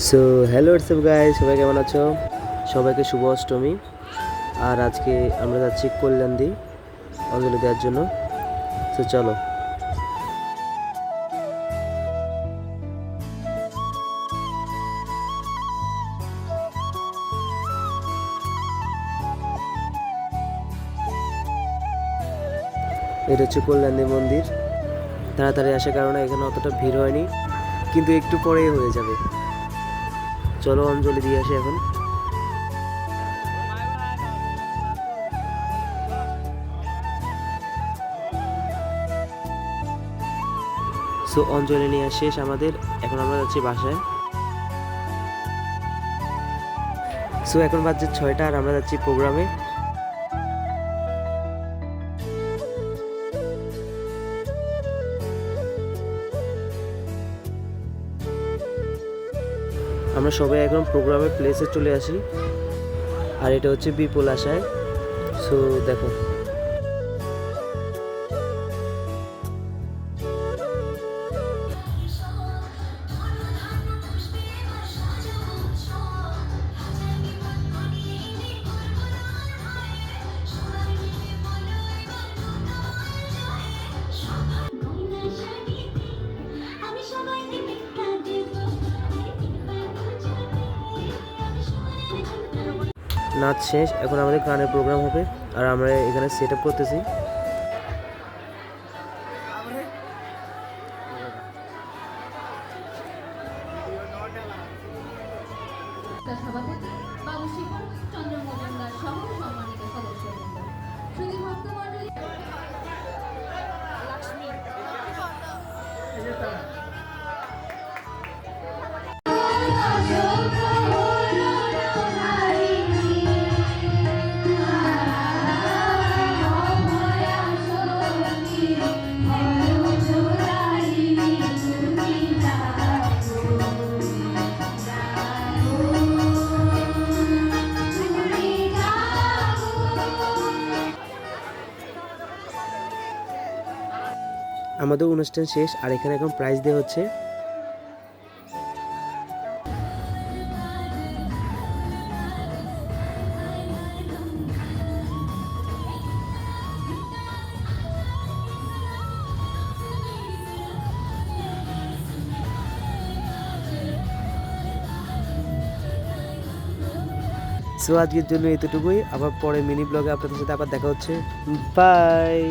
So hello WhatsApp guys, সবাই কেমন আছো? সবাইকে শুভ অষ্টমী। আর আজকে আমরা যাচ্ছি কল্যাণদি অঞ্জলি দেওয়ার জন্য। তো চলো। এটা হচ্ছে কল্যাণদি মন্দির। তাড়াতাড়ি আসার কারণে এখানে অতটা ভিড় হয়নি, কিন্তু একটু পরেই হয়ে যাবে। চলো অঞ্জলি দিয়ে আসি এখন। সো অঞ্জলি নিয়ে শেষ আমাদের, এখন আমরা যাচ্ছি বাসায়। সো এখন বাজছে 6টা আর আমরা যাচ্ছি প্রোগ্রামে। আমরা সবাই এখন প্রোগ্রামের প্লেসে চলে আসি। আর এটা হচ্ছে বিপুল আশায়। সো দেখো, নাচ শেষ, এখন আমাদের গানের প্রোগ্রাম হবে আর আমরা এখানে সেট আপ করতেছি। সভাপতি বাবু শিবন চন্দ্র মজুমদার সহ সম্মানিত সদস্যবৃন্দ, শুধু ভক্তমণ্ডলী লক্ষ্মী আমাদের অনুষ্ঠান শেষ আর এখানে এখন প্রাইজ দেওয়া হচ্ছে। সো আজকের জন্য এতটুকুই, আবার পরে মিনি ব্লগে আপনাদের সাথে আবার দেখা হচ্ছে। বাই।